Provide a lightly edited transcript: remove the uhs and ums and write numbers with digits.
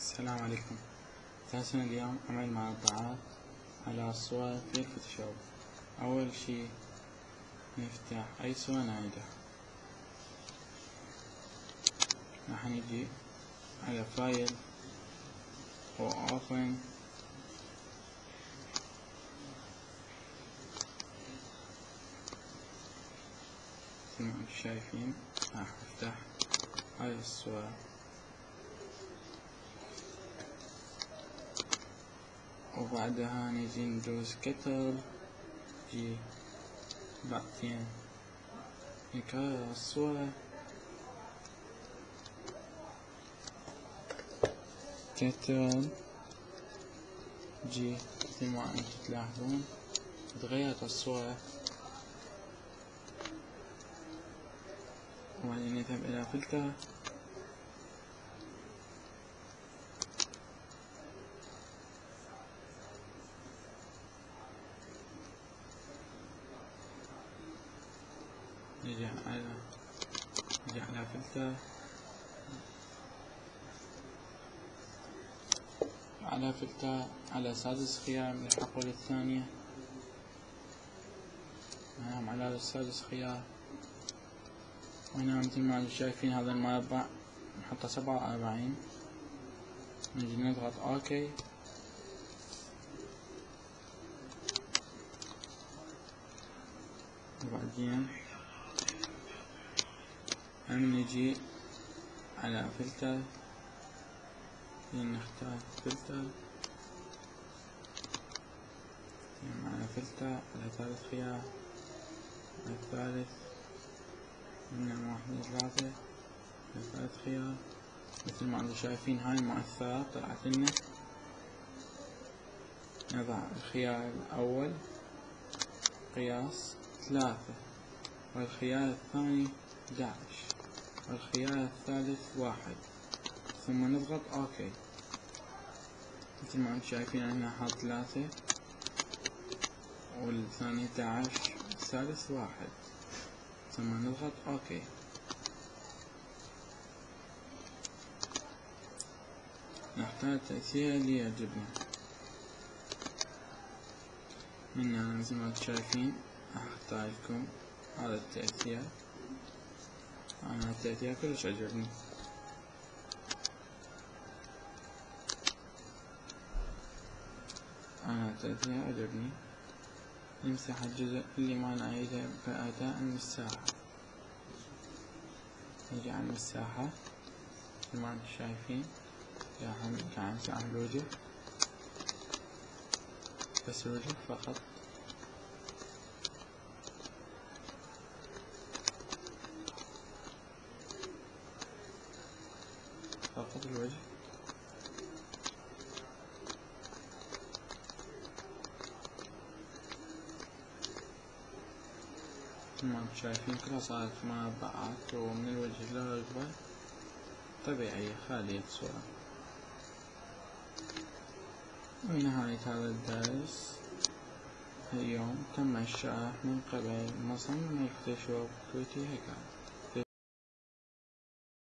السلام عليكم. درسنا اليوم عمل مربعات على الصور في الفوتوشوب. أول شي نفتح أي صورة نريدها، راح نجي على فايل و open، مثل ما انتم شايفين راح نفتح هاي الصورة، وبعدها نجي ندوس كتل، جي بعدين نكرر الصورة كتل، جي مثل ما انتم تلاحظون تغيرت الصورة، وبعدين نذهب إلى فلتر نجي على فلتر، على سادس خيار من الحقول الثانية، نعم على السادس خيار، وهنا مثل ما انتم شايفين هذا المربع نحطه 47، نجي نضغط اوكي، وبعدين نجي على فلتر، نختار فلتر، على فلتر على ثالث خيار، على الثالث من 1 2 3 على ثالث خيار، مثل ما انتم شايفين هاي المؤثرات طلعت لنا. نضع الخيار الأول قياس 3، والخيار الثاني 11، والخيار الثالث 1، ثم نضغط اوكي. مثل ما انتم شايفين هنا حاط 3 والثاني 11 والثالث 1، ثم نضغط اوكي. نختار التأثير اللي يعجبنا، هنا مثل ما انتم شايفين راح اختار لكم هذا التأثير، أنا التأثير كلش عجبني. نمسح الجزء اللي ما نريده بأداة المساحة، نجي على المساحة مثل ما انتم شايفين راح نمسح الوجه، بس الوجه فقط، الوجه. مثل ما انتم شايفين كلها صارت مربعات، ومن الوجه للركبة طبيعية خالية الصورة. ونهاية هذا الدرس اليوم تم الشرح من قبل مصمم الفوتوشوب تويتي هيكل.